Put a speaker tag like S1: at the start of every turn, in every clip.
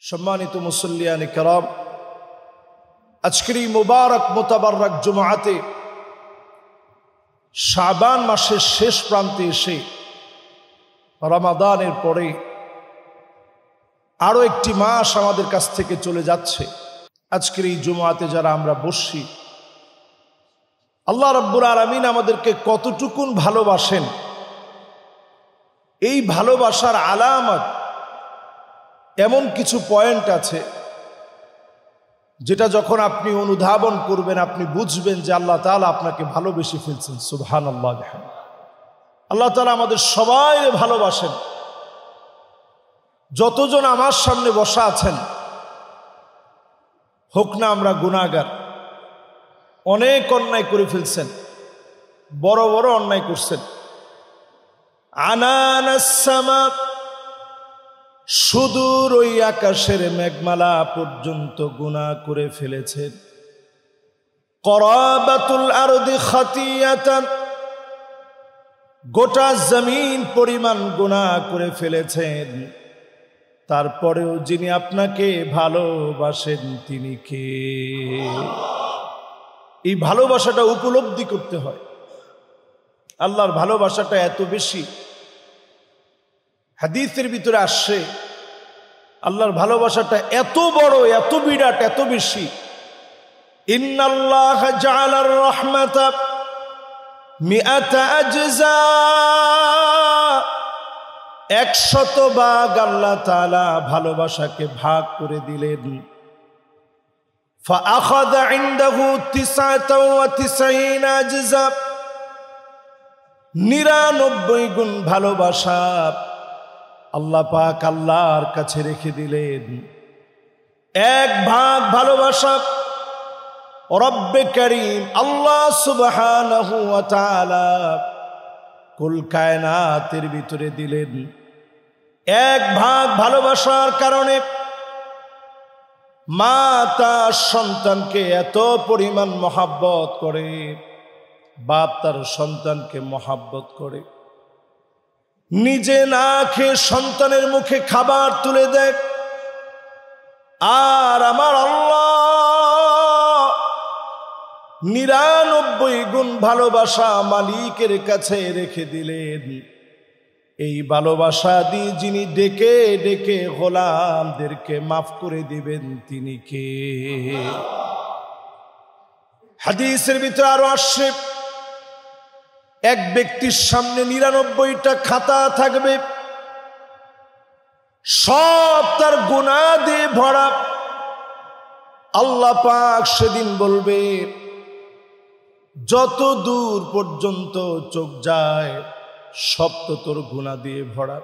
S1: সম্মানিত মুসল্লিয়ানে কেরাম, আজকের এই মুবারক মুতাবারক জুমআতে শাবান মাসের শেষ প্রান্তে এসে রমাদানের পরে আরো একটি মাস আমাদের কাছ থেকে চলে যাচ্ছে। আজকের এই জুমআতে যারা আমরা বসছি, আল্লাহ রাব্বুল আলামিন আমাদেরকে কতটুকুন ভালোবাসেন, এই ভালোবাসার আলামত এমন কিছু পয়েন্ট আছে যেটা যখন আপনি অনুধাবন করবেন আপনি বুঝবেন যে আল্লাহ তাআলা আপনাকে ভালোবেসে ফেলছেন। সুবহানাল্লাহ। আল্লাহ তাআলা আমাদের সবাই ভালোবাসেন। যতজন আমার সামনে বসা আছেন, হোক না আমরা গুনাহগার, অনেক অন্যায় করে ফেলছেন, বড় বড় অন্যায় করছেন। আনানাস সামা, সুদূর ওই আকাশের মেঘমালা পর্যন্ত গুনাহ করে ফেলেছেন। করাবাতুল আরদি খাতিয়াতান, গোটা জমিন পরিমাণ গুনাহ করে ফেলেছেন। তারপরেও যিনি আপনাকে ভালোবাসেন তিনি কে? এই ভালোবাসাটা উপলব্ধি করতে হয়। আল্লাহর ভালোবাসাটা এত বেশি, হাদিসের ভিতরে আসছে আল্লাহর ভালোবাসাটা এত বড়, এত বিরাট, এত বেশি। ইন্নাল্লাহা জাআলার রাহমাতা মিআতা আজজা, 100 ভাগ আল্লাহ তাআলা ভালোবাসাকে ভাগ করে দিলেন। ফাআখাযা ইনদাহু 99 আজজা, 99 গুণ ভালোবাসা আল্লাহ পাক আল্লাহর কাছে রেখে দিলেন। 1 ভাগ ভালোবাসা রব্বে কারীম আল্লাহ সুবহানাহু ওয়া তাআলা কুল কায়নাতের ভিতরে দিলেন। 1 ভাগ ভালোবাসার কারণে মা তার সন্তানকে এত পরিমাণ মহাব্বত করে, বাপ তার সন্তানকে মহাব্বত করে, নিজে না খেয়ে সন্তানের মুখে খাবার তুলে দেয়। আর আমার আল্লাহ 99 গুণ ভালোবাসা মালিকের কাছে রেখে দিলেন। এই ভালোবাসা দিয়ে যিনি ডেকে ডেকে গোলামদেরকে মাফ করে দিবেন তিনি কে? হাদিসের ভিতরে আরো আসছে, এক ব্যক্তির সামনে 99টা খাতা থাকবে, সব তার গুনাহ দিয়ে ভরা। আল্লাহ পাক সেদিন বলবে, যত দূর পর্যন্ত চোখ যায় সব তো তোর গুনাহ দিয়ে ভরা।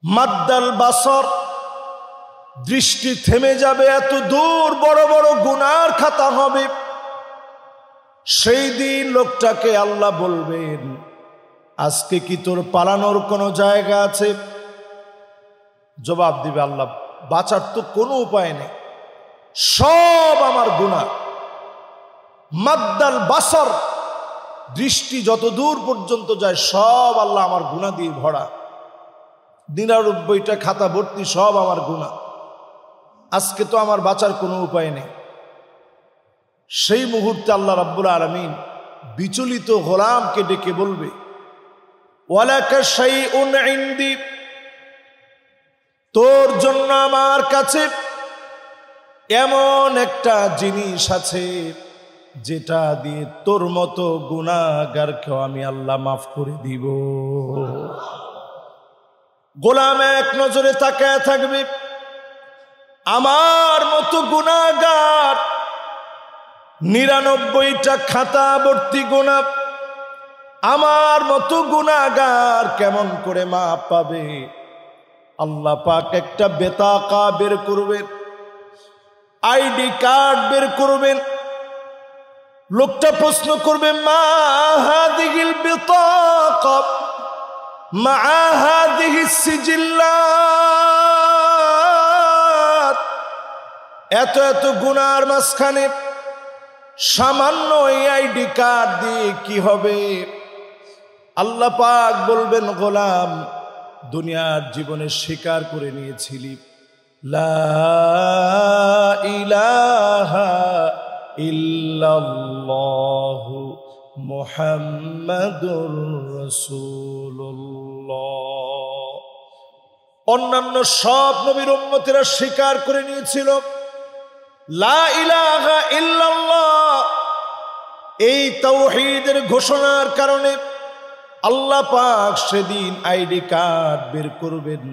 S1: মাদ্দাল বাসর, দৃষ্টি থেমে যাবে, এত দূর বড় বড় গুনার খাতা হবে। সেই দিন লোকটাকে আল্লাহ বলবেন, আজকে কি তোর পালানোর কোনো জায়গা আছে? জবাব দিবে আল্লাহ, বাঁচার তো কোনো উপায় নেই, সব আমার গুনাহ। মাদ্দাল বাসর, দৃষ্টি যত দূর পর্যন্ত যায় সব আল্লাহ আমার গুনাহ দিয়ে ভরা। 99টা খাতা ভর্তি, সব আমার গুনাহ। আজকে তো আমার বাঁচার কোনো উপায় নেই। সেই মুহূর্তে আল্লাহ রাব্বুল আলামিন বিচলিত গোলামকে ডেকে বলবে, ওয়ালাকা শাইউন ইনদি, তোর জন্য আমার কাছে এমন একটা জিনিস আছে যেটা দিয়ে তোর মতো গুনাহগারকেও আমি আল্লাহ মাফ করে দিব। গোলাম এক নজরে তাকায় থাকবে, আমার মতো গুনাহগার 99টা খাতা ভর্তি গুনাহ, আমার মতো গুনাহগার কেমন করে মাপ পাবে? আল্লাহ পাক একটা বেতাকা বের করবেন, আইডি কার্ড বের করবেন। লোকটা প্রশ্ন করবে, মা হাদিহিল বিতাকা মা হাদিহিস সিজিল্লাত, এত এত গুনার মাঝখানে সামান্য এই আইডি কার্ড দিয়ে কি হবে? আল্লাহ পাক বলবেন, গোলাম দুনিয়ার জীবনে স্বীকার করে নিয়েছিলি লা ইলাহা ইল্লাল্লাহু মুহাম্মাদুর রাসূলুল্লাহ। অন্যান্য সব নবীর উম্মতেরা স্বীকার করে নিয়েছিল লা ইলাহা ইল্লাল্লাহ। এই তাওহীদের ঘোষণার কারণে আল্লাহ পাক সেদিন আইডি কার্ড বের করবেন।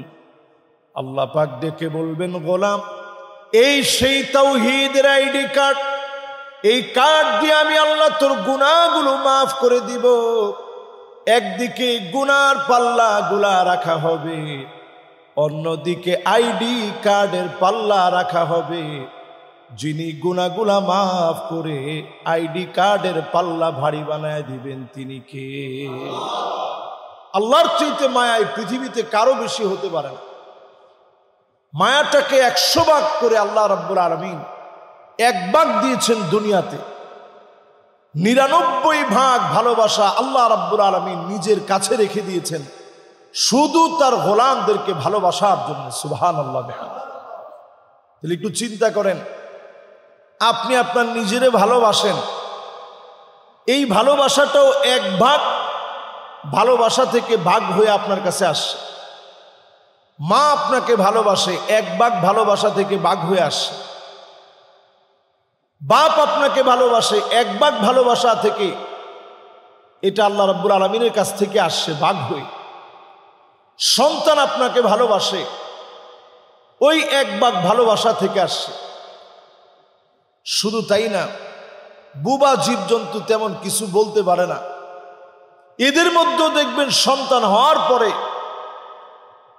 S1: আল্লাহ পাক ডেকে বলবেন, গোলাম এই সেই তাওহীদের আইডি কার্ড, এই কার্ড দিয়ে আমি আল্লাহ তোর গুনাহগুলো মাফ করে দিব। একদিকে গুনার পাল্লা গুলা রাখা হবে, অন্যদিকে আইডি কার্ডের পাল্লা রাখা হবে। যিনি গুনাহগুলা মাফ করে আইডি কার্ডের পাল্লা ভারী বানায় দিবেন তিনি কে? আল্লাহর চাইতে মায়া এই পৃথিবীতে কারো বেশি হতে পারে না। মায়াটাকে 100 ভাগ করে আল্লাহ রাব্বুল আলামিন 1 ভাগ দিয়েছেন দুনিয়াতে। 99 ভাগ ভালোবাসা আল্লাহ রাব্বুল আলামিন নিজের কাছে রেখে দিয়েছেন শুধু তার গোলামদেরকে ভালোবাসার জন্য। সুবহানাল্লাহ। তাহলে একটু চিন্তা করেন, আপনি আপনার নিজেরে ভালোবাসেন, এই ভালোবাসাটাও 1 ভাগ ভালোবাসা থেকে ভাগ হয়ে আপনার কাছে আসছে। মা আপনাকে ভালোবাসে, 1 ভাগ ভালোবাসা থেকে ভাগ হয়ে আসছে। বাপ আপনাকে ভালোবাসে, 1 ভাগ ভালোবাসা থেকে, এটা আল্লাহ রাব্বুল আলামিনের কাছ থেকে আসছে ভাগ হয়ে। সন্তান আপনাকে ভালোবাসে, ওই 1 ভাগ ভালোবাসা থেকে আসছে। শুধু তাই না, বুবা জীবজন্তু তেমন কিছু বলতে পারে না, এদের মধ্যেও দেখবেন সন্তান হওয়ার পরে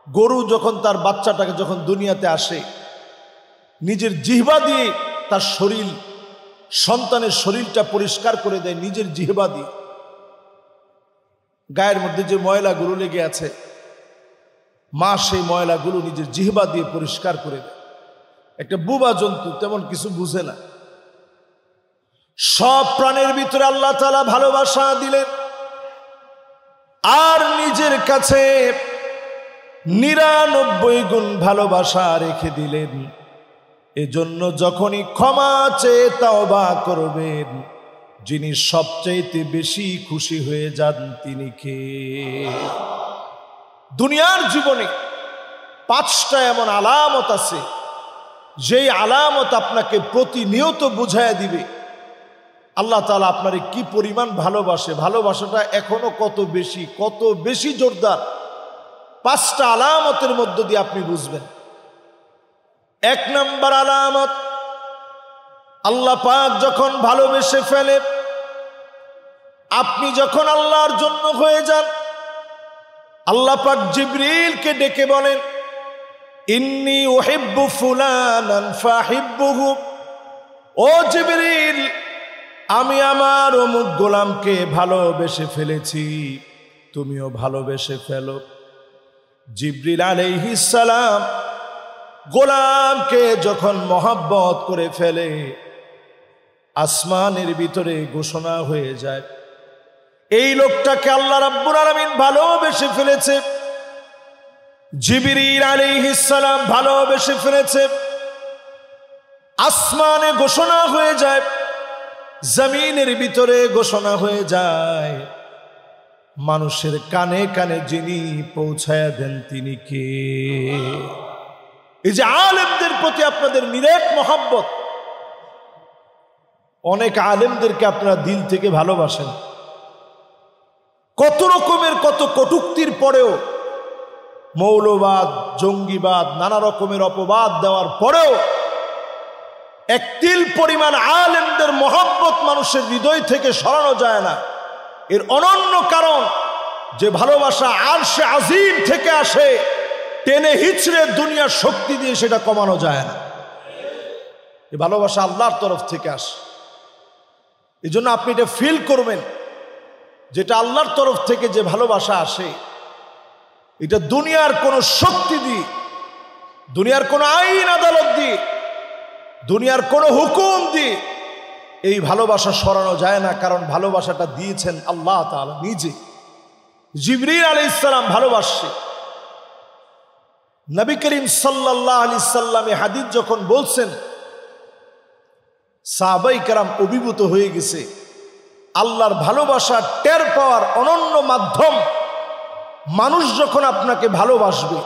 S1: গরু যখন তার বাচ্চাটাকে যখন দুনিয়াতে আসে, নিজের জিহ্বা দিয়ে তার শরীর, সন্তানের শরীরটা পরিষ্কার করে দেয় নিজের জিহ্বা দিয়ে। গায়ের মধ্যে যে ময়লাগুলো লেগে আছে, মা সেই ময়লাগুলো নিজের জিহ্বা দিয়ে পরিষ্কার করে দেয়। একটা বুবা জন্তু তেমন কিছু বুঝে না। সব প্রাণের ভিতরে আল্লাহ তাআলা ভালোবাসা দিলেন, আর নিজের কাছে 99 গুণ ভালোবাসা রেখে দিলেন। এজন্য যখনই ক্ষমা চেয়ে তাওবা করবেন, যিনি সবচাইতে বেশি খুশি হয়ে যান তিনি কে? দুনিয়ার জীবনে 5টা এমন আলামত আছে, যেই আলামত আপনাকে প্রতিনিয়ত বুঝাইয়া দিবে আল্লাহ তাআলা আপনারে কি পরিমাণ ভালোবাসে, ভালোবাসাটা এখনো কত বেশি জোরদার। 5টা আলামতের মধ্য দিয়ে আপনি বুঝবেন। 1 নম্বর আলামত, আল্লাহ পাক যখন ভালোবেসে ফেলে, আপনি যখন আল্লাহর জন্য হয়ে যান, আল্লাহ পাক জিবরিলকে ডেকে বলেন, ইন্নী উহিব্বু ফুলানান ফাহিব্বুহু। ও জিবরিল, আমি আমার অমুক গোলামকে ভালোবেসে ফেলেছি, তুমিও ভালোবেসে ফেলো। জিবরিল আলাইহিস সালাম গোলামকে যখন মহব্বত করে ফেলে, আসমানের ভিতরে ঘোষণা হয়ে যায়, এই লোকটাকে আল্লাহ রাব্বুল আলামিন ভালোবেসে ফেলেছে। জিবরিল আলাইহিস সালাম ভালোবেসে ফেলেছে। আসমানে ঘোষণা হয়ে যায়, জমিনের ভিতরে ঘোষণা হয়ে যায়, মানুষের কানে কানে যিনি পৌঁছায়া দেন তিনি কে? এই যে আলেমদের প্রতি আপনাদের নিরেট মহব্বত, অনেক আলেমদেরকে আপনারা দিল থেকে ভালোবাসেন, কত রকমের কত কটূক্তির পরেও, মৌলবাদ, জঙ্গিবাদ, নানা রকমের অপবাদ দেওয়ার পরেও এক তিল পরিমাণ আলেমদের মহব্বত মানুষের হৃদয় থেকে সরানো যায় না। এর অনন্য কারণ যে ভালোবাসা আরশে আজিম থেকে আসে, টেনে হিচড়ে দুনিয়ার শক্তি দিয়ে সেটা কমানো যায় না। এই ভালোবাসা আল্লাহর তরফ থেকে আসে। এই জন্য আপনি এটা ফিল করবেন, যেটা আল্লাহর তরফ থেকে যে ভালোবাসা আসে, এটা দুনিয়ার কোনো শক্তি দিয়ে, দুনিয়ার কোনো আইন আদালত দিয়ে, দুনিয়ার কোনো হুকুম দিয়ে এই ভালোবাসা সরানো যায় না। কারণ ভালোবাসাটা দিয়েছেন আল্লাহ তাআলা নিজে। জিবরিল আলাইহিস সালাম ভালোবাসে, নবী করিম সাল্লাল্লাহু আলাইহি সাল্লামে হাদিস যখন বলছেন, সাহাবায়ে কেরাম অভিভূত হয়ে গেছে। আল্লাহর ভালোবাসা টের পাওয়ার অনন্য মাধ্যম, মানুষ যখন আপনাকে ভালোবাসবে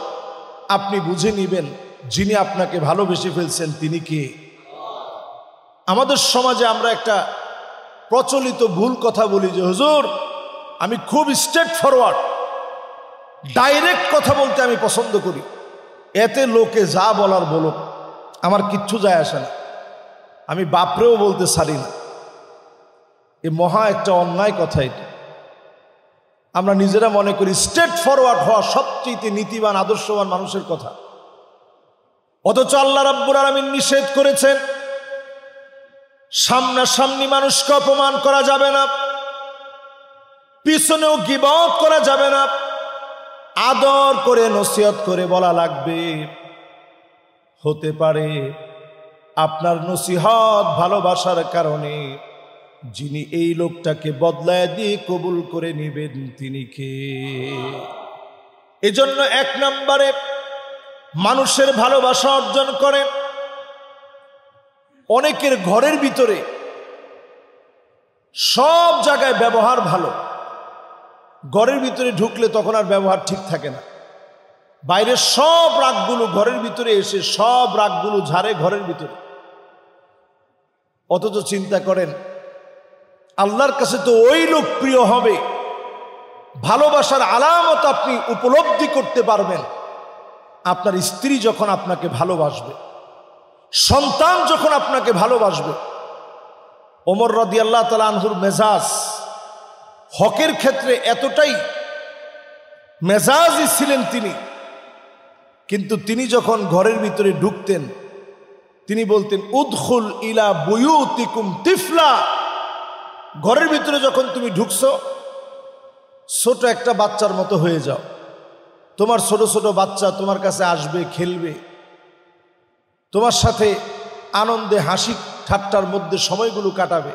S1: আপনি বুঝে নিবেন যিনি আপনাকে ভালোবেসে ফেলছেন তিনি কে। আমাদের সমাজে আমরা একটা প্রচলিত ভুল কথা বলি যে হুজুর আমি খুব স্ট্রেট ফরওয়ার্ড, ডাইরেক্ট কথা বলতে আমি পছন্দ করি, এতে লোকে যা বলার বলুক, আমার কিচ্ছু যায় আসে না, আমি বাপরেও বলতে ছাড়ি না। এ মহা একটা অন্যায় কথা। এটা আমরা নিজেরা মনে করি স্ট্রেট ফরওয়ার্ড হওয়া সবচেয়ে নীতিবান আদর্শবান মানুষের কথা, অথচ আল্লাহ রাব্বুল আলামিন নিষেধ করেছেন সামনাসামনি মানুষকে অপমান করা যাবে না, পিছনেও গীবত করা যাবে না, আদর করে নসিহত করে বলা লাগবে। হতে পারে আপনার নসিহত ভালোবাসার কারণে যিনি এই লোকটাকে বদলায় দিয়ে কবুল করে নেবেন তিনি কে। এজন্য 1 নম্বরে মানুষের ভালোবাসা অর্জন করেন। অনেকের ঘরের ভিতরে সব জায়গায় ব্যবহার ভালো, ঘরের ভিতরে ঢুকলে তখন আর ব্যবহার ঠিক থাকে না, বাইরের সব রাগগুলো ঘরের ভিতরে এসে সব রাগগুলো ঝাড়ে ঘরের ভিতরে। অথচ চিন্তা করেন আল্লাহর কাছে তো ওই লোক প্রিয় হবে, ভালোবাসার আলামত আপনি উপলব্ধি করতে পারবেন আপনার স্ত্রী যখন আপনাকে ভালোবাসবে, সন্তান যখন আপনাকে ভালোবাসবে। ওমর রাদিয়াল্লাহু তাআলা আনহুর মেজাজ হকের ক্ষেত্রে এতটাই মেজাজি ছিলেন তিনি, কিন্তু তিনি যখন ঘরের ভিতরে ঢুকতেন তিনি বলতেন উদখুল ইলা বুয়ুতিকুম তিফলা। ঘরের ভিতরে যখন তুমি ঢুকছো ছোট একটা বাচ্চার মতো হয়ে যাও, তোমার ছোট ছোট বাচ্চা তোমার কাছে আসবে, খেলবে, তোমার সাথে আনন্দে হাসি ঠাট্টার মধ্যে সময়গুলো কাটাবে।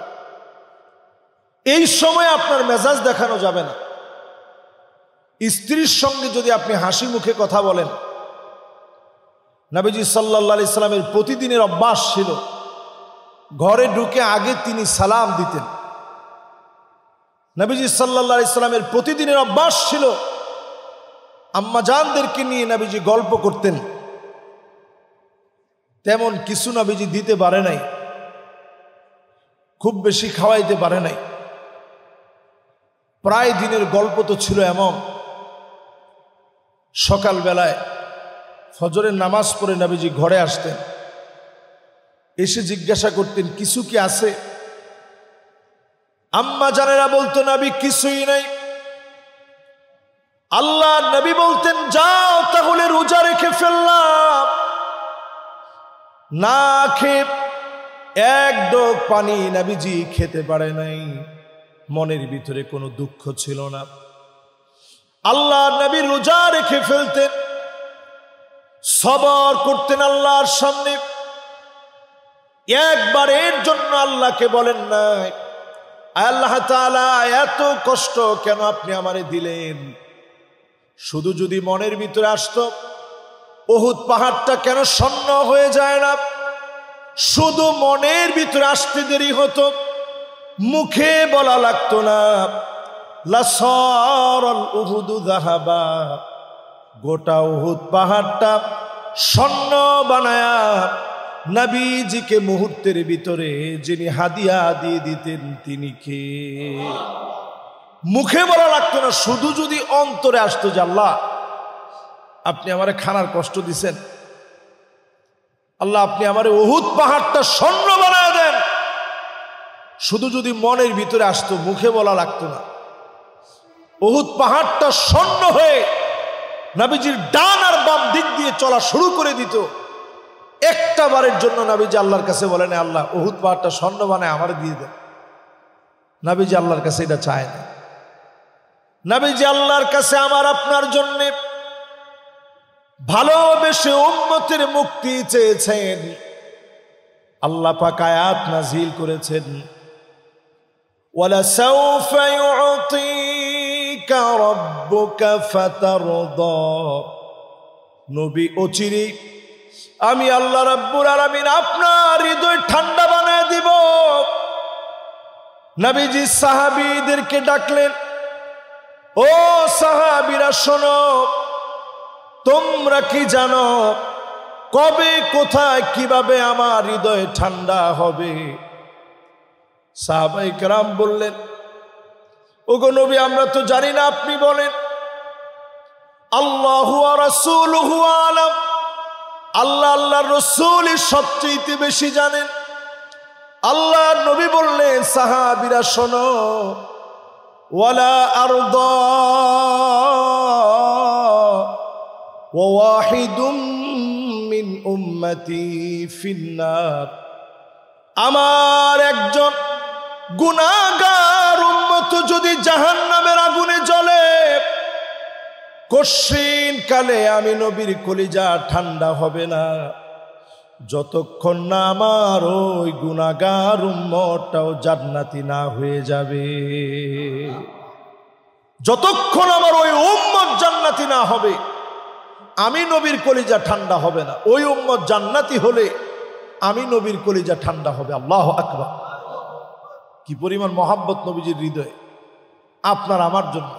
S1: এই সময় আপনার মেজাজ দেখানো যাবে না। স্ত্রীর সঙ্গে যদি আপনি হাসি মুখে কথা বলেন, নবীজি সাল্লাল্লাহু আলাইহি সাল্লামের প্রতিদিনের অভ্যাস ছিল ঘরে ঢুকে আগে তিনি সালাম দিতেন। নবীজি সাল্লাল্লাহু আলাইহি সাল্লামের প্রতিদিনের অভ্যাস ছিল আম্মাজানদেরকে নিয়ে নবীজি গল্প করতেন। তেমন কিছু নবীজি দিতে পারে নাই, খুব বেশি খাওয়াইতে পারে নাই। প্রায় দিনের গল্প তো ছিল এমন, সকালবেলায় ফজরের নামাজ পড়ে নবীজি ঘরে আসতেন, এসে জিজ্ঞাসা করতেন কিছু কি আছে? আম্মা জানেরা বলতো নবী কিছুই নাই। আল্লাহ নবী বলতেন যাও তাহলে রোজা রেখে ফেললাম। না খেয়ে 1 ঢোক পানি নবীজি খেতে পারে নাই, মনের ভিতরে কোনো দুঃখ ছিল না। আল্লাহ নবী রোজা রেখে ফেলতেন, সবর করতেন আল্লাহর সামনে। একবারের জন্য আল্লাহকে বলেন নাই আল্লাহ তাআলা এত কষ্ট কেন আপনি আমারে দিলেন? শুধু যদি মনের ভিতরে আসতো উহুদ পাহাড়টা কেন শূন্য হয়ে যায় না? শুধু মনের ভিতরে আসতে দেরি হতো, মুখে বলা লাগতো না লাসারাল উহুদু যাহাবা। গোটা উহুদ পাহাড়টা স্বর্ণ বানায়া নবীজিকে মুহূর্তের ভিতরে যিনি হাদিয়া দিয়ে দিতেন তিনি কে? মুখে বলা লাগতো না, শুধু যদি অন্তরে আসতো যে আল্লাহ আপনি আমারে খানার কষ্ট দিছেন, আল্লাহ আপনি আমারে উহুদ পাহাড়টা স্বর্ণ বানায় দেন, শুধু যদি মনের ভিতরে আসতো, মুখে বলা লাগতো না। উহুদ পাহাড়টা স্বর্ণ হয়ে নবীজির ডান আর বাম দিক দিয়ে চলা শুরু করে দিত। একটা বারের জন্য নবীজি আল্লাহর কাছে বলেন আল্লাহ উহুদ পাহাড়টা স্বর্ণ বানায় আমার দিয়ে দেন। নবীজি আল্লাহর কাছে এটা চায় না। নবীজি আল্লাহর কাছে আমার আপনার জন্য ভালোবেসে উম্মতের মুক্তি চেয়েছেন। আল্লাহ পাক আয়াত নাজিল করেছেন ওয়ালাসাউফা ইউতিকা রাব্বুকা ফাতারদা। নবী অচিরে আমি আল্লাহ রাব্বুল আলামিন আপনার হৃদয় ঠান্ডা বানায় দিব। নবীজি সাহাবীদেরকে ডাকলেন, ও সাহাবীরা শোনো, তোমরা কি জানো কবে কোথায় কিভাবে আমার হৃদয় ঠান্ডা হবে? সাহাবায়ে কেরাম বললেন, ওগো নবী আমরা তো জানি না, আপনি বলেন। আল্লাহু ওয়া রাসূলুহু আলাম, আল্লাহ আল্লাহর রাসূলই সবচেয়ে বেশি জানেন। আল্লাহর নবী বললেন, সাহাবীরা শোনো, ওয়ালা আরদা ওয়া ওয়াহিদুম মিন উম্মতি ফিন্নার, আমার একজন গুনাহগার উম্মত যদি জাহান্নামের আগুনে জ্বলে, কশিন কালে আমি নবীর কলিজা ঠান্ডা হবে না, যতক্ষণ না আমার ওই গুনাহগার উম্মতটাও জান্নাতি না হয়ে যাবে। যতক্ষণ আমার ওই উম্মত জান্নাতি না হবে, আমি নবীর কলিজা ঠান্ডা হবে না। ওই উম্মত জান্নাতি হলে আমি নবীর কলিজা ঠান্ডা হবে। আল্লাহু আকবার! কি পরিমাণ মহাব্বত নবীজির হৃদয়ে আপনার আমার জন্য।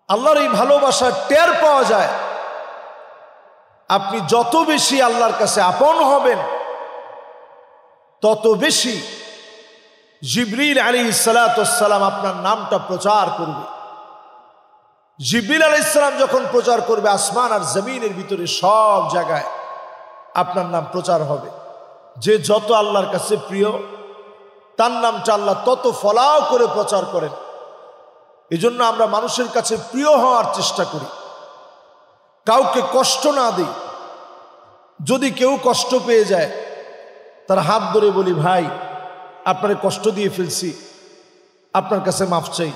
S1: আল্লাহর এই ভালোবাসা টের পাওয়া যায়। আপনি যত বেশি আল্লাহর কাছে আপন হবেন, তত বেশি জিবরিল আলাইহিস সালাতু ওয়াস সালাম আপনার নামটা প্রচার করবে। জিবরিল আলাইহিস সালাম যখন প্রচার করবে, আসমান আর জমিনের ভিতরে সব জায়গায় আপনার নাম প্রচার হবে। যে যত আল্লাহর কাছে প্রিয়, তার নামটা আল্লাহ তত ফলাও করে প্রচার করেন। এজন্য আমরা মানুষের কাছে প্রিয় হওয়ার চেষ্টা করি, কাউকে কষ্ট না দিই। যদি কেউ কষ্ট পেয়ে যায়, তার হাত ধরে বলি, ভাই আপনারে কষ্ট দিয়ে ফেলছি, আপনার কাছে মাফ চাই।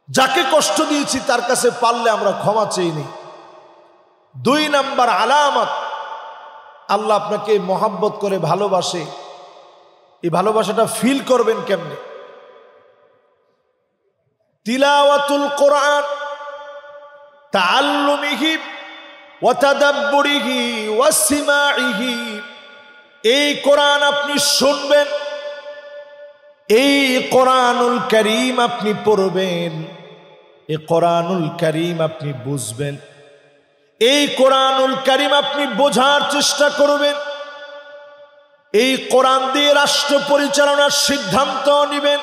S1: যাকে কষ্ট দিয়েছি তার কাছে পারলে আমরা ক্ষমা চেয়ে নিই। 2 নাম্বার আলামত, আল্লাহ আপনাকে মহাব্বত করে ভালোবাসে। এই ভালোবাসাটা ফিল করবেন কেমনে? তিলাওয়াতুল কোরআন, তাআল্লুমিহি ওয়া তাদাব্বুরিহি ওয়া সিমাইহি। এই কোরআন আপনি শুনবেন, এই কোরআনুল কারীম আপনি পড়বেন, এই কোরআনুল কারীম আপনি বুঝবেন, এই কোরআনুল কারীম আপনি বোঝার চেষ্টা করবেন, এই কোরআন দিয়ে রাষ্ট্র পরিচালনার সিদ্ধান্ত নেবেন।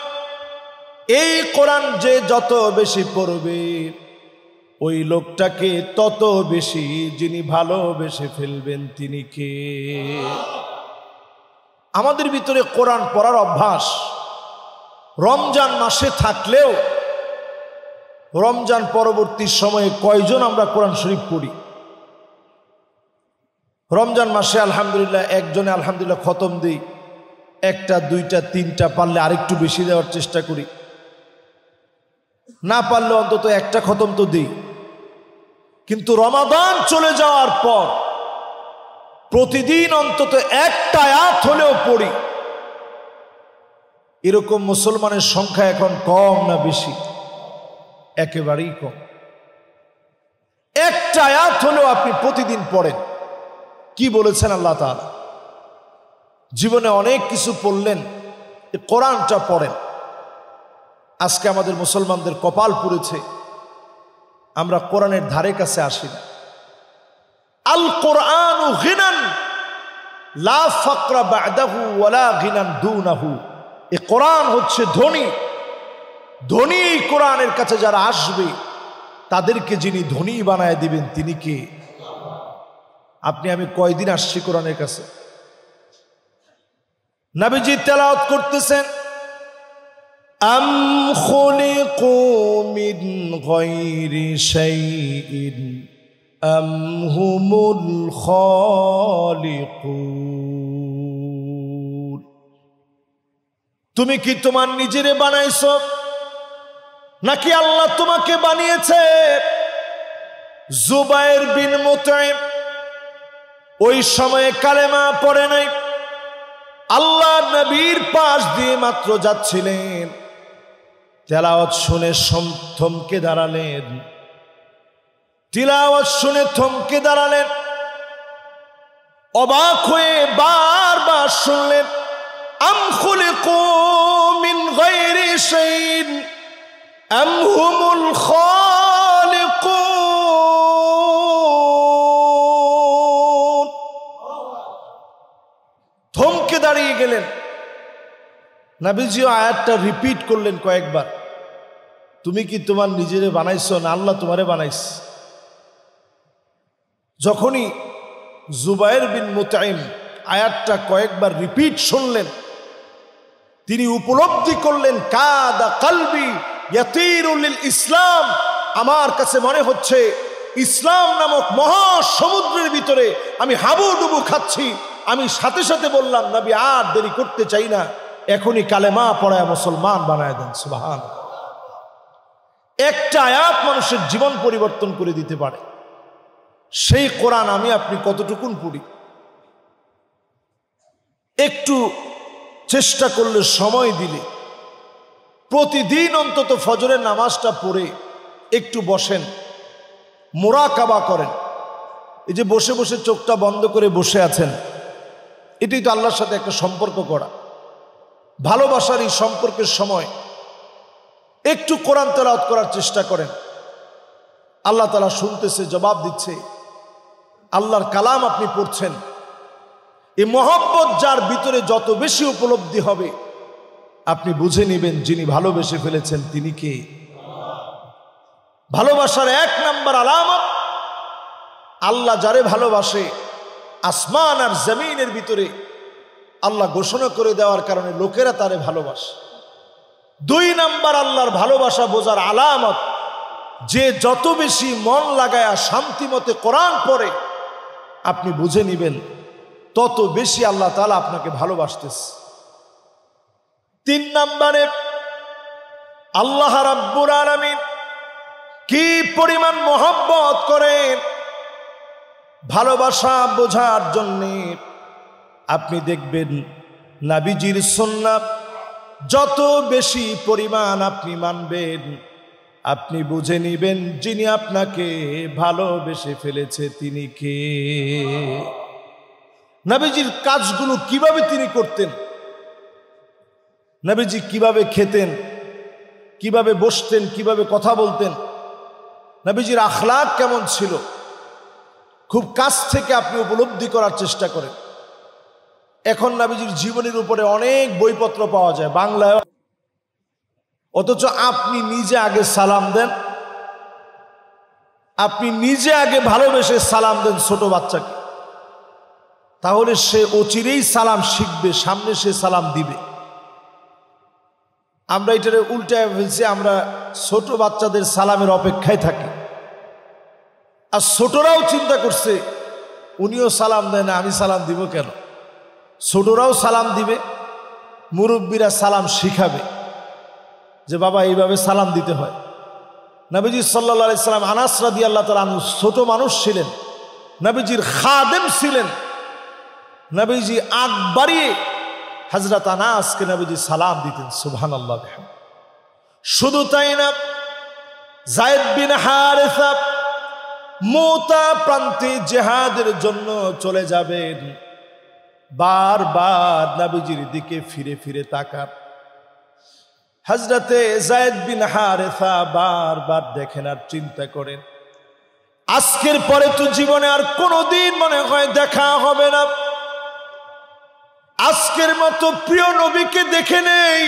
S1: এই কোরআন যে যত বেশি পড়বে, ওই লোকটাকে তত বেশি যিনি ভালোবেসে ফেলবেন তিনি কে? আমাদের ভিতরে কোরআন পড়ার অভ্যাস রমজান মাসে থাকলেও, রমজান পরবর্তী সময়ে কয়জন আমরা কোরআন শরীফ পড়ি? রমজান মাসে আলহামদুলিল্লাহ একজনে আলহামদুলিল্লাহ খতম দিই, 1টা 2টা 3টা, পারলে আরেকটু বেশি দেওয়ার চেষ্টা করি, না পারলে অন্তত 1টা খতম তো দিই। কিন্তু রমাদান চলে যাওয়ার পর প্রতিদিন অন্তত 1টা আয়াত হলেও পড়ি। এরকম মুসলমানের সংখ্যা এখন কম না বেশি? একেবারেই কম। 1টা আয়াত হলেও আপনি প্রতিদিন পড়েন। কি বলেছেন আল্লাহ তাআলা? জীবনে অনেক কিছু পড়লেন, কোরআনটা পড়েন। আজকে আমাদের মুসলমানদের কপাল পুড়েছে, আমরা কোরআনের ধারে কাছে আসি না। আল কোরআনু গিনান লা ফাকরা বা'দাহু ওয়ালা গিনান দুনাহু। এই কোরআন হচ্ছে ধনী। ধনী এই কোরআনের কাছে যারা আসবে, তাদেরকে যিনি ধনী বানায় দিবেন তিনি কে? আপনি আমি কয়দিন আসছি কোরআনের কাছে? নবীজি তেলাওয়াত করতেছেন, আম খুলিকু মিন গায়রি শাইইন আম হুমুল খালিকুন। তুমি কি তোমার নিজেরে বানাইছো নাকি আল্লাহ তোমাকে বানিয়েছে? জুবাইর বিন মুতঈম ওই সময়ে কালেমা পড়ে নাই, আল্লাহ নবীর পাশ দিয়ে মাত্র যাচ্ছিলেন, তেলাওয়াত শুনে থমকে দাঁড়ালেন। তিলাওয়াত শুনে থমকে দাঁড়ালেন, অবাক হয়ে বারবার শুনলেন, আম খুলিকু মিন গায়রি শাইইন আম হুমুল খালিকুন। থমকে দাঁড়িয়ে গেলেন। নবীজি আয়াতটা রিপিট করলেন কয়েকবার, তুমি কি তোমার নিজেরে বানাইছো না আল্লাহ তোমারে বানাইছে? যখনই জুবায়ের বিন মুতাইম আয়াতটা কয়েকবার রিপিট শুনলেন, তিনি উপলব্ধি করলেন, কাদা কলবি ইয়াতিরু লিল ইসলাম, আমার কাছে মনে হচ্ছে ইসলাম নামক মহাসমুদ্রের ভিতরে আমি হাবুডুবু খাচ্ছি। আমি সাথে সাথে বললাম, নবী আর দেরি করতে চাই না, এখনই কালেমা পড়ায় মুসলমান বানায় দেন। সুবহানাল্লাহ। একটা আয়াত মানুষের জীবন পরিবর্তন করে দিতে পারে। সেই কোরআন আমি আপনি কতটুকুন পড়ি? একটু চেষ্টা করলে, সময় দিলে, প্রতিদিন অন্তত ফজরের নামাজটা পড়ে একটু বসেন, মুরাকাবা করেন। এই যে বসে বসে চোখটা বন্ধ করে বসে আছেন, এটাই তো আল্লাহর সাথে একটা সম্পর্ক করা। ভালোবাসার এই সম্পর্কের সময় একটু কোরআন তেলাওয়াত করার চেষ্টা করেন। আল্লাহ তাআলা শুনতেছে, জবাব দিচ্ছে। আল্লাহর কালাম আপনি পড়ছেন। এই মহব্বত যার ভিতরে যত বেশি উপলব্ধি হবে, আপনি বুঝে নেবেন যিনি ভালোবেসে ফেলেছেন তিনি কে। ভালোবাসার এক নাম্বার আলামত, আল্লাহ যারে ভালোবাসে, আসমান আর জমিনের ভিতরে আল্লাহ ঘোষণা করে দেওয়ার কারণে লোকেরা তারে ভালোবাসে। দুই নাম্বার আল্লাহর ভালোবাসা বোঝার আলামত, যে যত বেশি মন লাগায়া শান্তি মতে কোরআন পড়ে, আপনি বুঝে নিবেন তত বেশি আল্লাহ তাআলা আপনাকে ভালোবাসতেছে। তিন নাম্বারে, আল্লাহ রাব্বুল আলামিন কি পরিমাণ মহব্বত করেন, ভালোবাসা বোঝার জন্যে আপনি দেখবেন নবীজির সুন্নাত যত বেশি পরিমাণ আপনি মানবেন, আপনি বুঝে নিবেন যিনি আপনাকে ভালোবেসে ফেলেছে তিনি কে। নবীজির কাজগুলো কিভাবে তিনি করতেন, নবীজি কিভাবে খেতেন, কিভাবে বসতেন, কিভাবে কথা বলতেন, নবীজির আখলাক কেমন ছিল, খুব কাছ থেকে আপনি উপলব্ধি করার চেষ্টা করেন। এখন নবীজির জীবনের উপরে অনেক বইপত্র পাওয়া যায় বাংলায়, অথচ আপনি নিজে আগে সালাম দেন, আপনি নিজে আগে ভালোবেসে সালাম দেন ছোট বাচ্চাকে, তাহলে সে অচিরেই সালাম শিখবে, সামনে সে সালাম দিবে। আমরা এটারে উল্টায় ফেলছি, আমরা ছোট বাচ্চাদের সালামের অপেক্ষায় থাকি। আর ছোটরাও চিন্তা করছে উনিও সালাম দেয় না, আমি সালাম দিব কেন? ছোটরাও সালাম দিবে, মুরব্বীরা সালাম শিখাবে যে বাবা এইভাবে সালাম দিতে হয়। নবীজি সাল্লাল্লাহু আলাইহি সাল্লাম, আনাস রাদিয়াল্লাহু তাআলা আনহু ছোট মানুষ ছিলেন, নবীজির খাদেম ছিলেন। নবীজি আগ বাড়িয়ে হযরত আনাসকে নবীজি সালাম দিতেন। সুবহানাল্লাহ। শুধু তাই না, যায়েদ বিন হারেসা মুতা প্রান্তে জিহাদের জন্য চলে যাবেন, বারবার নবীজির দিকে ফিরে ফিরে তাকান। হযরতে যায়েদ বিন হারেসা বারবার দেখেন আর চিন্তা করেন, আজকের পরে তো জীবনে আর কোনোদিন মনে হয় দেখা হবে না, আজকের মতো প্রিয় নবীকে দেখে নেই।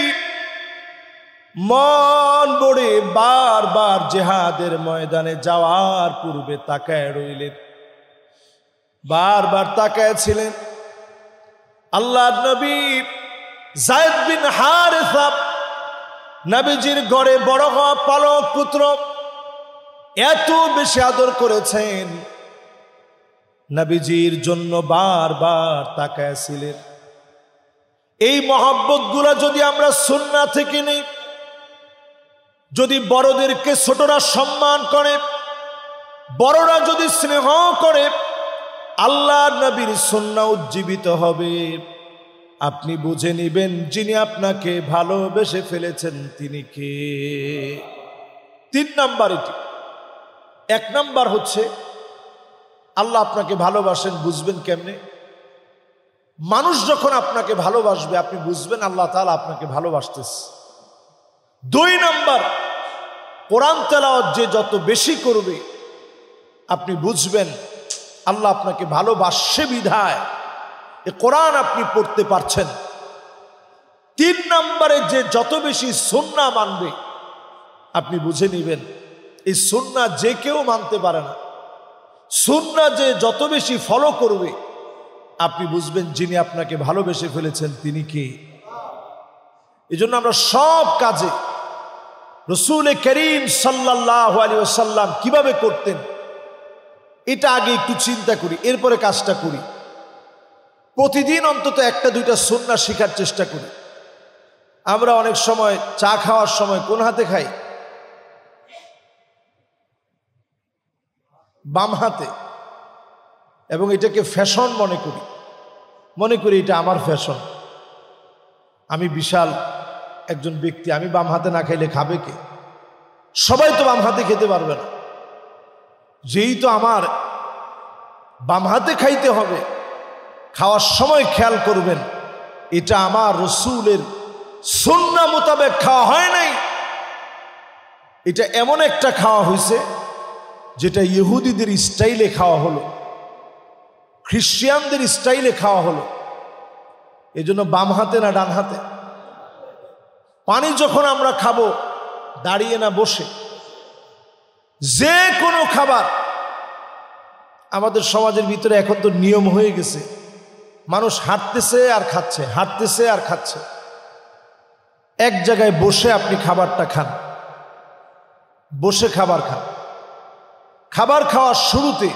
S1: মন বড়ে বারবার জিহাদের ময়দানে যাওয়ার পূর্বে তাকায় রইলেন, বারবার তাকায় ছিলেন। আল্লাহর নবী যায়েদ বিন হারেসা নবীজির ঘরে বড় হওয়া পালক পুত্র, এত বেশি আদর করেছেন, নবীজির জন্য বারবার তাকায় ছিলেন। এই মহব্বত গুলা যদি আমরা সুন্নাহ থেকে নেই, যদি বড়দেরকে ছোটরা সম্মান করে, বড়রা যদি স্নেহ করে, আল্লাহর নবীর সুন্নাহ উজ্জীবিত হবে। আপনি বুঝে নিবেন যিনি আপনাকে ভালোবেসে ফেলেছেন তিনি কে। তিন নাম্বার এটি। এক নাম্বার হচ্ছে আল্লাহ আপনাকে ভালোবাসেন, বুঝবেন কেমনে? মানুষ যখন আপনাকে ভালোবাসবে আপনি বুঝবেন আল্লাহ তাআলা আপনাকে ভালোবাসতেছে। 2 নাম্বার, কোরআন তেলাওয়াত যে যত বেশি করবে আপনি বুঝবেন আল্লাহ আপনাকে ভালোবাসে বিধায় এ কোরআন আপনি পড়তে পারছেন। 3 নাম্বারে যে যত বেশি সুন্নাহ মানবে আপনি বুঝে নেবেন এই সুন্নাহ যে কেউ মানতে পারে না। সুন্নাহ যে যত বেশি ফলো করবে আপনি বুঝবেন যিনি আপনাকে ভালোবেসে ফেলেছেন তিনি কে। এজন্য আমরা সব কাজে রাসূল করিম সাল্লাল্লাহু আলাইহি ওয়াসাল্লাম কিভাবে করতেন এটা আগে একটু চিন্তা করি, এরপরে কাজটা করি। প্রতিদিন অন্তত 1-2টা সুন্নাহ শেখার চেষ্টা করি। আমরা অনেক সময় চা খাওয়ার সময় কোন হাতে খাই? বাম হাতে, এবং এটাকে ফ্যাশন মনে করি এটা আমার ফ্যাশন। আমি বিশাল একজন ব্যক্তি, আমি বাম হাতে না খাইলে খাবে কে? সবাই তো বাম হাতে খেতে পারবে না, যেই তো আমার বাম হাতে খাইতে হবে। খাওয়ার সময় খেয়াল করবেন এটা আমার রাসূলের সুন্নাহ মোতাবেক খাওয়া হয় নাই, এটা এমন একটা খাওয়া হয়েছে যেটা ইহুদিদের স্টাইলে খাওয়া হলো, খ্রিস্টানদের স্টাইলে খাওয়া হলো। এজন্য বাম হাতে না ডান হাতে? পানি যখন আমরা খাবো দাঁড়িয়ে না বসে? যে কোনো খাবার আমাদের সমাজের ভিতরে এখন তো নিয়ম হয়ে গেছে, মানুষ হাঁটতেছে আর খাচ্ছে, হাঁটতেছে আর খাচ্ছে। এক জায়গায় বসে আপনি খাবারটা খান, বসে খাবার খান। খাবার খাওয়ার শুরুতে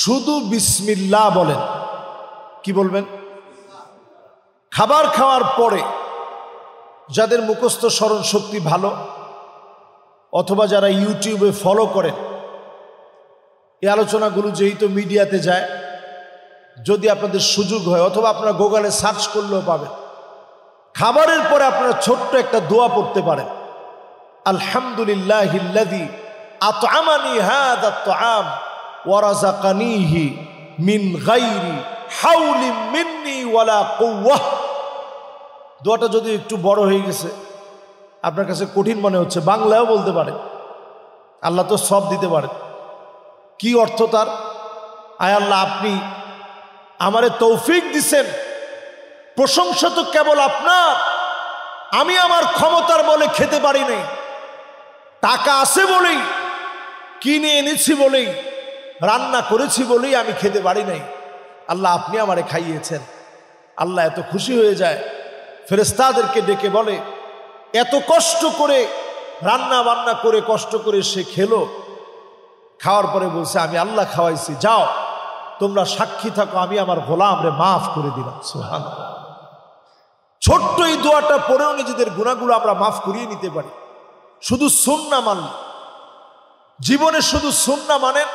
S1: শুধু বিসমিল্লাহ বলেন। কি বলবেন? খাবার খাওয়ার পরে যাদের মুখস্থ স্মরণ শক্তি ভালো অথবা যারা ইউটিউবে ফলো করেন, এই আলোচনাগুলো যেহেতু মিডিয়াতে যায়, যদি আপনাদের সুযোগ হয় অথবা আপনারা গুগলে সার্চ করলেও পাবেন, খাবারের পরে আপনারা ছোট্ট একটা দোয়া পড়তে পারেন। আলহামদুলিল্লাহিল্লাযী আত'আমানি হাযা আত-তা'আম ওয়া রাযাকানিহি মিন গায়রি হাওলিন মিন্নি ওয়ালা কুওয়াহ। দোয়াটা যদি একটু বড় হয়ে গেছে, আপনার কাছে কঠিন মনে হচ্ছে, বাংলায়ও বলতে পারে, আল্লাহ তো সব দিতে পারে। কি অর্থ তার? আয় আল্লাহ, আপনি আমারে তৌফিক দিছেন, প্রশংসা তো কেবল আপনার। আমি আমার ক্ষমতার বলে খেতে পারি নাই, টাকা আছে বলেই, কিনে এনেছি বলেই, রান্না করেছি বলেই আমি খেতে পারি নাই। আল্লাহ আপনি আমারে খাইয়েছেন। আল্লাহ এত খুশি হয়ে যায়, ফেরেশতাদেরকে ডেকে বলে, এত কষ্ট করে রান্না বান্না করে কষ্ট করে সে খেলো, খাওয়ার পরে বলছে আমি আল্লাহ খাওয়াইছি, যাও তোমরা সাক্ষী থাকো আমি আমার গোলামরে মাফ করে দিলাম। সুবহানাল্লাহ। ছোট্ট এই দোয়াটা পড়েও নিজেদের গুনাহগুলো আমরা মাফ করিয়ে নিতে পারি শুধু সুন্নাহ মানলে। জীবনে শুধু সুন্নাহ মানেন,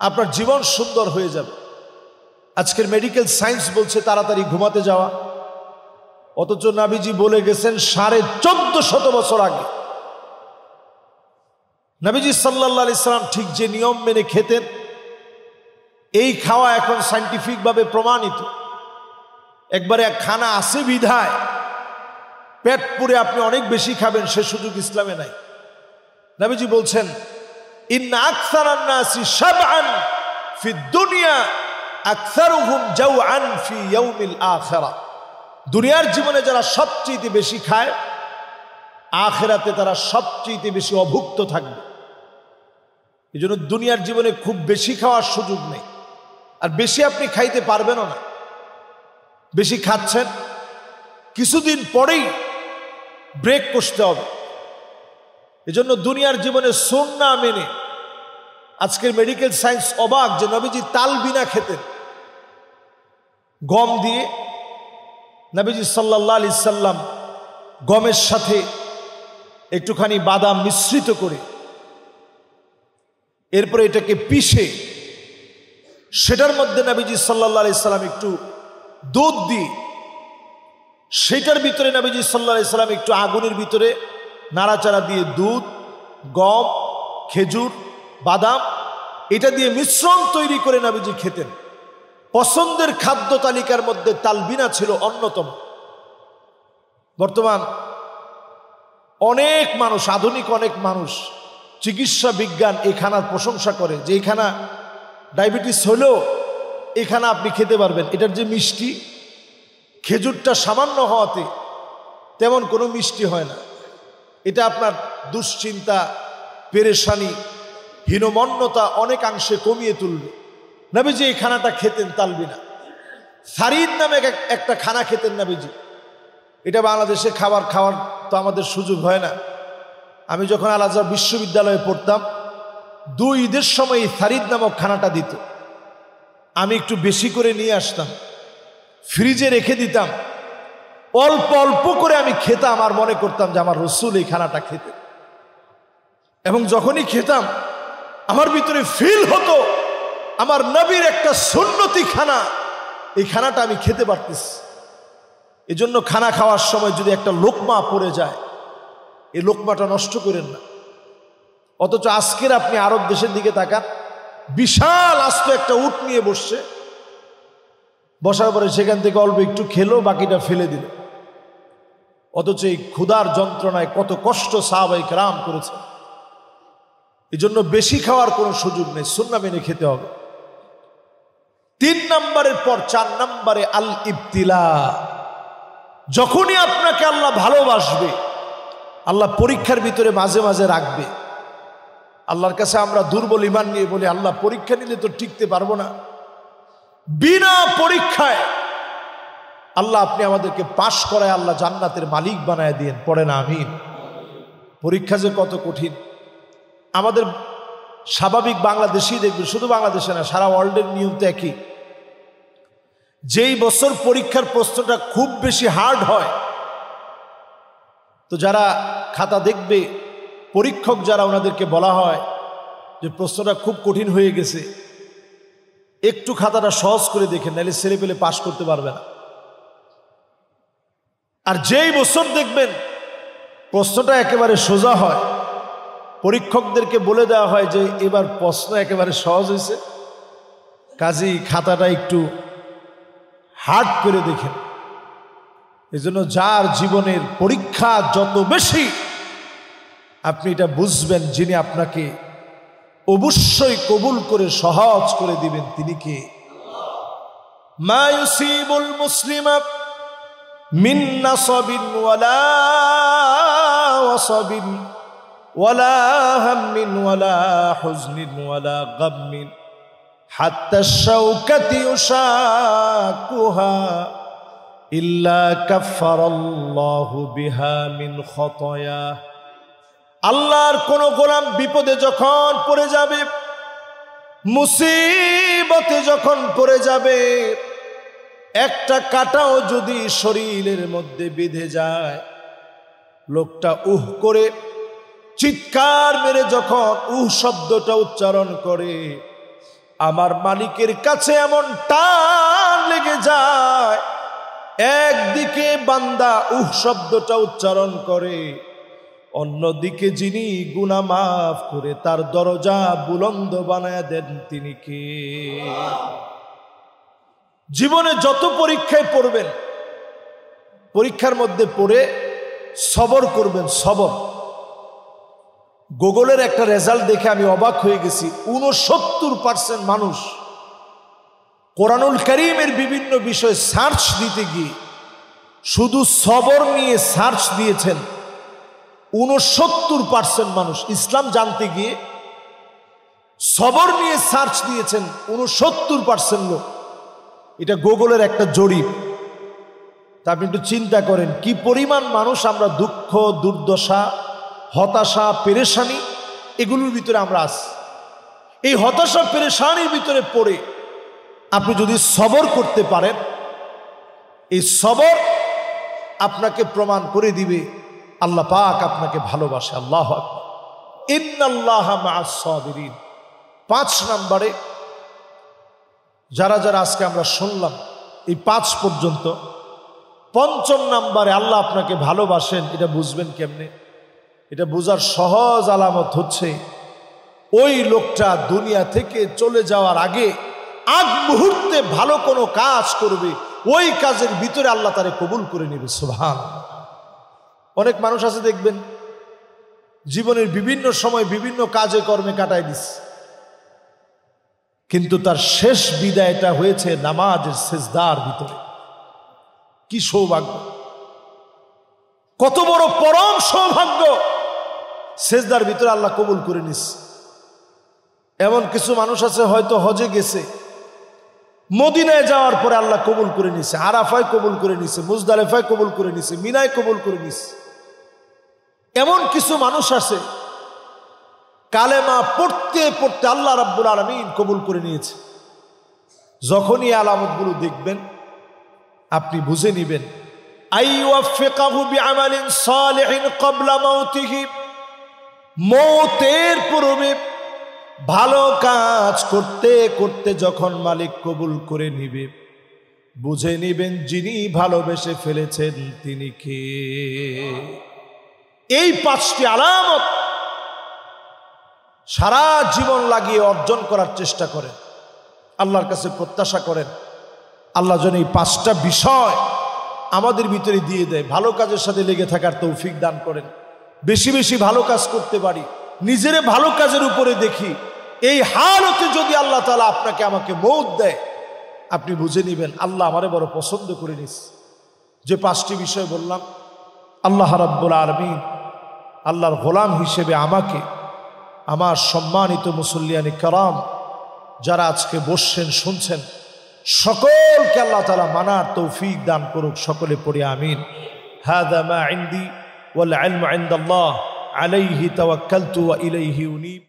S1: আপনার জীবন সুন্দর হয়ে যাবে। আজকের মেডিকেল সায়েন্স বলছে তাড়াতাড়ি ঘুমাতে যাওয়া, অথচ নবীজি বলে গেছেন 1450 বছর আগে। নবীজি সাল্লাল্লাহু আলাইহি সাল্লাম ঠিক যে নিয়ম মেনে খেতেন, এই খাওয়া এখন সায়েন্টিফিক ভাবে প্রমাণিত। একবারে এক খানা আছে বিধায় পেট পুরে আপনি অনেক বেশি খাবেন, সে সুযোগ ইসলামে নাই। নবীজি বলছেন, ইন্না আকসারান নাসি শাবআন ফিদ দুনিয়া আকসারুহুম জাওআন ফি ইয়াউমিল আখিরা। দুনিয়ার জীবনে যারা সবচেয়ে বেশি খায়, আখিরাতে তারা সবচেয়ে বেশি অভুক্ত থাকবে। এজন্য দুনিয়ার জীবনে খুব বেশি খাওয়ার সুযোগ নেই, আর বেশি আপনি খাইতে পারবেনও না। বেশি খাচ্ছেন, কিছুদিন পরেই ব্রেক করতে হবে। এজন্য দুনিয়ার জীবনে সুন্নাহ মেনে, আজকের মেডিকেল সায়েন্স অবাক যে নবীজি তালবিনা খেতেন, গম দিয়ে। নবীজি সাল্লাল্লাহু আলাইহি সাল্লাম গমের সাথে একটুখানি বাদাম মিশ্রিত করে এরপরে এটাকে পিষে সেটার মধ্যে নবীজি সাল্লাল্লাহু আলাইহি সাল্লাম একটু দুধ দিয়ে, সেটার ভিতরে নবীজি সাল্লাল্লাহু আলাইহি সাল্লাম একটু আগুনের ভিতরে নাড়াচাড়া দিয়ে দুধ, গম খেজুর, বাদাম, এটা দিয়ে মিশ্রণ তৈরি করে নবীজি খেতেন। পছন্দের খাদ্য তালিকার মধ্যে তালবিনা ছিল অন্যতম। বর্তমান অনেক মানুষ, আধুনিক অনেক মানুষ, চিকিৎসা বিজ্ঞান এই খানার প্রশংসা করে যে এই খানা ডায়াবেটিস হলেও এই খানা আপনি খেতে পারবেন। এটার যে মিষ্টি, খেজুরটা সামান্য হওয়াতে তেমন কোনো মিষ্টি হয় না। এটা আপনার দুশ্চিন্তা, পেরেশানি, হীনমন্যতা অনেকাংশে কমিয়ে তুলবে। নবীজি এই খানাটা খেতেন তালবিনা। সারিদ নামে একটা খানা খেতেন নবীজি। এটা বাংলাদেশে খাওয়ার তো আমাদের সুযোগ হয় না। আমি যখন আল আজহার বিশ্ববিদ্যালয়ে পড়তাম, 2 ঈদের সময় এই সারিদ নামক খানাটা দিত। আমি একটু বেশি করে নিয়ে আসতাম, ফ্রিজে রেখে দিতাম, অল্প অল্প করে আমি খেতাম আর মনে করতাম যে আমার রসুল এই খানাটা খেতেন। এবং যখনই খেতাম আমার ভিতরে ফিল হতো আমার নবীর একটা সুন্নতি খানা, এই খানাটা আমি খেতে পারতেছি। এজন্য খানা খাওয়ার সময় যদি একটা লোকমা পড়ে যায়, এই লোকমাটা নষ্ট করেন না। অথচ আজকের আপনি আরব দেশের দিকে তাকান, বিশাল আস্ত একটা উট নিয়ে বসছে, বসার পরে সেখান থেকে অল্প একটু খেলো, বাকিটা ফেলে দিল। অথচ এই ক্ষুধার যন্ত্রণায় কত কষ্ট সাহাবায়ে কেরাম করেছে। এই জন্য বেশি খাওয়ার কোনো সুযোগ নেই, সুন্নাহ মেনে খেতে হবে। 3 নম্বরের পর 4 নম্বরে আল ইবতিলা। যখনই আপনাকে আল্লাহ ভালোবাসবে, আল্লাহ পরীক্ষার ভিতরে মাঝে মাঝে রাখবে। আল্লাহর কাছে আমরা দুর্বল ঈমান নিয়ে বলি, আল্লাহ পরীক্ষা নিলে তো টিকতে পারবো না। বিনা পরীক্ষায় আল্লাহ আপনি আমাদেরকে পাশ করায় আল্লাহ জান্নাতের মালিক বানায় দিয়েন, পড়েন আমিন। পরীক্ষা যে কত কঠিন। আমাদের স্বাভাবিক বাংলাদেশেই দেখবেন, শুধু বাংলাদেশে না, সারা ওয়ার্ল্ডের নিয়ম তো একই। যেই বছর পরীক্ষার প্রশ্নটা খুব বেশি হার্ড হয়, তো যারা খাতা দেখবে, পরীক্ষক যারা, ওনাদেরকে বলা হয় যে প্রশ্নটা খুব কঠিন হয়ে গেছে, একটু খাতাটা সহজ করে দেখেন, নাহলে ছেলে পেলে পাশ করতে পারবে না। আর যেই বছর দেখবেন প্রশ্নটা একেবারে সোজা হয়, পরীক্ষকদেরকে বলে দেওয়া হয় যে এবার প্রশ্ন একেবারে সহজ হয়েছে, কাজেই খাতাটা একটু হার্ড করে দেখেন। এজন্য যার জীবনের পরীক্ষা যত বেশি, আপনি এটা বুঝবেন যিনি আপনাকে অবশ্যই কবুল করে সহজ করে দিবেন, তিনি কে? মা ইউসিবুল মুসলিমা মিন নাসাবিন ওয়ালা ওয়াসাবিন ওয়ালা হাম্মিন ওয়ালা হুজনিন ওয়ালা গাম্মিন হাত্তা শাওকাতি ইউশাকুহা ইল্লা কাফফারাল্লাহু বিহা মিন খতায়া। আল্লাহর কোন গোলাম বিপদে যখন পড়ে যাবে, মুসিবতে যখন পড়ে যাবে, একটা কাঁটাও যদি শরীরের মধ্যে বিঁধে যায়, লোকটা উহ করে চিৎকার মেরে যখন উহ শব্দটা উচ্চারণ করে, আমার মালিকের কাছে এমন টান লেগে যায়, একদিকে বান্দা উহ শব্দটা উচ্চারণ করে, অন্যদিকে যিনি গুনাহ মাফ করে তার দরজা বুলন্দ বানায় দেন, তিনি কে? জীবনে যত পরীক্ষায় পড়বেন, পরীক্ষার মধ্যে পড়ে সবর করবেন, সবর। গুগলের একটা রেজাল্ট দেখে আমি অবাক হয়ে গেছি। 69% মানুষ কোরআনুল কারীমের বিভিন্ন বিষয় সার্চ দিতে গিয়ে শুধু সবর নিয়ে সার্চ দিয়েছেন। 69% মানুষ ইসলাম জানতে গিয়ে সবর নিয়ে সার্চ দিয়েছেন 69% লোক। এটা গুগলের একটা জরিপ। তা আপনি একটু চিন্তা করেন কি পরিমাণ মানুষ আমরা দুঃখ, দুর্দশা, হতাশা, পেরেশানি এগুলোর ভিতরে আমরা আছি। এই হতাশা পেরেশানির ভিতরে পড়ে আপনি যদি সবর করতে পারেন, এই সবর আপনাকে প্রমাণ করে দিবে আল্লাহ পাক আপনাকে ভালোবাসে। আল্লাহু আকবার। ইন্নাল্লাহা মা'আস সাবিরিন। 5 নম্বরে যারা যারা আজকে আমরা শুনলাম এই 5 পর্যন্ত, 5ম নম্বরে আল্লাহ আপনাকে ভালোবাসেন, এটা বুঝবেন কেমনে? এটা বোঝার সহজ আলামত হচ্ছে ওই লোকটা দুনিয়া থেকে চলে যাওয়ার আগে আগ মুহূর্তে ভালো কোনো কাজ করবে, ওই কাজের ভিতরে আল্লাহ তারে কবুল করে নেবে। সুবহানাল্লাহ। অনেক মানুষ আছে দেখবেন জীবনের বিভিন্ন সময় বিভিন্ন কাজে কর্মে কাটায় দিচ্ছে, কিন্তু তার শেষ বিদায়টা হয়েছে নামাজের সিজদার ভিতরে। কি সৌভাগ্য, কত বড় পরম সৌভাগ্য! সিজদার ভিতরে আল্লাহ কবুল করে নিচ্ছে। এমন কিছু মানুষ আছে হয়তো হজে গেছে, মদিনায় যাওয়ার পরে আল্লাহ কবুল করে নিছে, আরাফায় কবুল করে নিছে, মুজদালিফায় কবুল করে নিছে, মিনায় কবুল করে নিছে। এমন কিছু মানুষ আছে কালেমা পড়তে পড়তে আল্লাহ রাব্বুল আলামিন কবুল করে নিয়েছে। যখনই আলামতগুলো দেখবেন আপনি বুঝে নিবেন আইওয়াফিকাহু বিআমালিন সালিহিন ক্বাবলা মাউতিহি, মওতের পূর্বে ভালো কাজ করতে করতে যখন মালিক কবুল করে নিবে, বুঝে নিবেন যিনি ভালোবেসে ফেলেছেন তিনি কে। এই 5টি আলামত সারা জীবন লাগিয়ে অর্জন করার চেষ্টা করেন, আল্লাহর কাছে প্রত্যাশা করেন আল্লাহ যেন এই 5টা বিষয় আমাদের ভিতরে দিয়ে দেয়, ভালো কাজের সাথে লেগে থাকার তৌফিক দান করেন, বেশি বেশি ভালো কাজ করতে পারি, নিজেরে ভালো কাজের উপরে দেখি। এই হালতে যদি আল্লাহ তাআলা আপনাকে আমাকে মওত দেয়, আপনি বুঝে নেবেন আল্লাহ আমারে বড় পছন্দ করে নিস। যে 5টি বিষয় বললাম, আল্লাহ রাব্বুল আলামিন আল্লাহর গোলাম হিসেবে আমাকে, আমার সম্মানিত মুসল্লিয়ানে কারাম যারা আজকে বসছেন শুনছেন, সকলকে আল্লাহ তাআলা মানার তৌফিক দান করুক। সকলে পড়ি আমিন। হাযা মা ইনদি ওয়াল ইলমু ইনদাল্লাহ আলাইহি তাওয়াক্কালতু ওয়া ইলাইহি উনীব।